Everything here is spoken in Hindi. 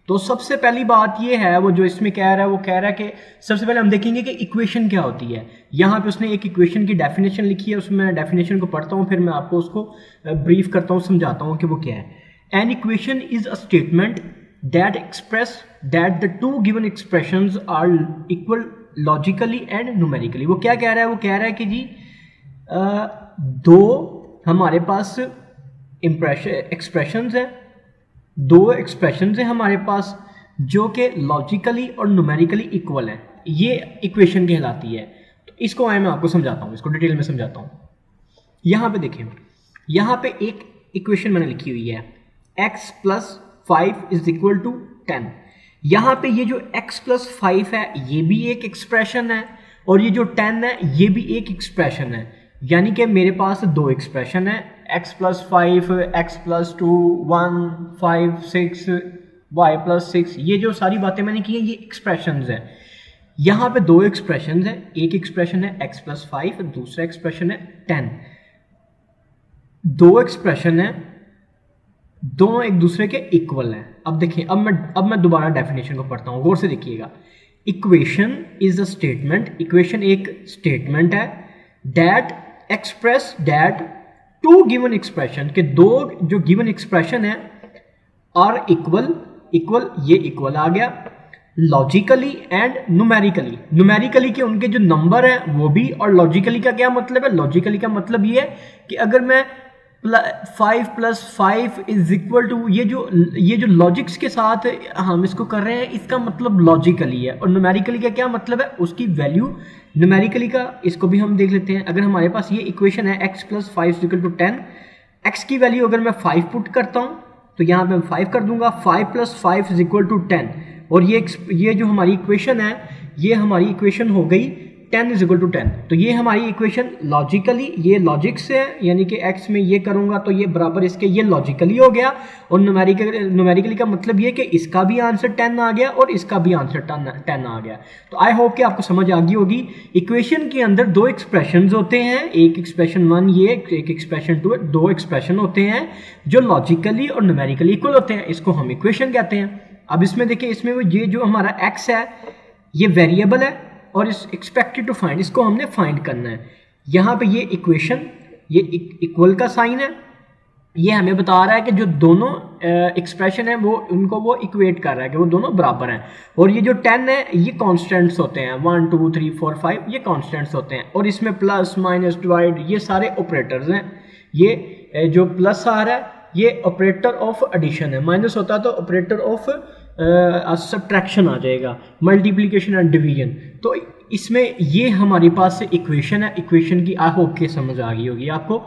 तो सबसे पहली बात ये है, वो जो इसमें कह रहा है, वो कह रहा है कि सबसे पहले हम देखेंगे कि इक्वेशन क्या होती है। यहाँ पे उसने एक इक्वेशन की डेफिनेशन लिखी है, उसमें मैं डेफिनेशन को पढ़ता हूँ, फिर मैं आपको उसको ब्रीफ करता हूँ, समझाता हूँ कि वो क्या है। An equation is a statement that express that the two given expressions are equal logically and numerically. वो क्या कह रहा है, वो कह रहा है कि जी दो हमारे पास एक्सप्रेशंस हैं, दो एक्सप्रेशंस हैं हमारे पास जो कि लॉजिकली और न्यूमेरिकली इक्वल है, ये इक्वेशन कहलाती है। तो इसको आए मैं आपको समझाता हूँ, इसको डिटेल में समझाता हूँ। यहाँ पे देखिए, यहाँ पे एक इक्वेशन मैंने लिखी हुई है, x + 5 = 10। यहाँ पे ये जो x + 5 है ये भी एक एक्सप्रेशन है, और ये जो 10 है ये भी एक एक्सप्रेशन है। यानी कि मेरे पास दो एक्सप्रेशन है, x + 5, x + 2, 1, 5, 6, y + 6। ये जो सारी बातें मैंने की हैं ये एक्सप्रेशंस हैं। यहाँ पे दो एक्सप्रेशंस हैं, एक एक्सप्रेशन है x + 5, दूसरा एक्सप्रेशन है 10। दो एक्सप्रेशन है, दोनों एक दूसरे के इक्वल हैं। अब देखिए, अब मैं दोबारा डेफिनेशन को पढ़ता हूँ, गौर से देखिएगा। Equation is a statement, equation एक स्टेटमेंट है, that express that two given expression, के दो जो गिवन एक्सप्रेशन है आर इक्वल, ये इक्वल आ गया, लॉजिकली एंड न्यूमेरिकली। न्यूमेरिकली के उनके जो नंबर है वो भी, और लॉजिकली का क्या मतलब है, लॉजिकली का मतलब ये है कि अगर मैं 5 + 5 = ये जो लॉजिक्स के साथ हम इसको कर रहे हैं, इसका मतलब लॉजिकली है। और न्यूमेरिकली का क्या मतलब है, उसकी वैल्यू न्यूमेरिकली का, इसको भी हम देख लेते हैं। अगर हमारे पास ये इक्वेशन है x + 5 = 10, x की वैल्यू अगर मैं 5 पुट करता हूं तो यहाँ पे मैं 5 कर दूंगा, 5 + 5 = 10। और ये जो हमारी इक्वेशन है, ये हमारी इक्वेशन हो गई 10 = 10। तो ये हमारी इक्वेशन लॉजिकली, ये लॉजिक से है, यानी कि x में ये करूंगा तो ये बराबर इसके, ये लॉजिकली हो गया। और न्यूमेरिकली का मतलब ये कि इसका भी आंसर 10 आ गया और इसका भी आंसर 10 आ गया। तो आई होप कि आपको समझ आ गई होगी। इक्वेशन के अंदर दो एक्सप्रेशन होते हैं, एक एक्सप्रेशन 1 ये, एक एक्सप्रेशन 2, दो एक्सप्रेशन होते हैं जो लॉजिकली और न्यूमेरिकली इक्वल होते हैं, इसको हम इक्वेशन कहते हैं। अब इसमें देखिए, इसमें ये जो हमारा x है ये वेरिएबल है, और इस एक्सपेक्टेड टू फाइंड, इसको हमने फाइंड करना है। यहाँ पे ये इक्वेशन, ये इक्वल का साइन है, ये हमें बता रहा है कि जो दोनों एक्सप्रेशन है वो उनको वो इक्वेट कर रहा है कि वो दोनों बराबर हैं। और ये जो 10 है ये कांस्टेंट्स होते हैं, 1, 2, 3, 4, 5 ये कांस्टेंट्स होते हैं। और इसमें प्लस, माइनस, डिवाइड ये सारे ऑपरेटर्स हैं। ये जो प्लस आ रहा है ये ऑपरेटर ऑफ एडिशन है, माइनस होता तो ऑपरेटर ऑफ सब्ट्रैक्शन आ जाएगा, मल्टीप्लिकेशन एंड डिवीजन। तो इसमें ये हमारे पास इक्वेशन है, इक्वेशन की आई होप के समझ आ गई होगी आपको।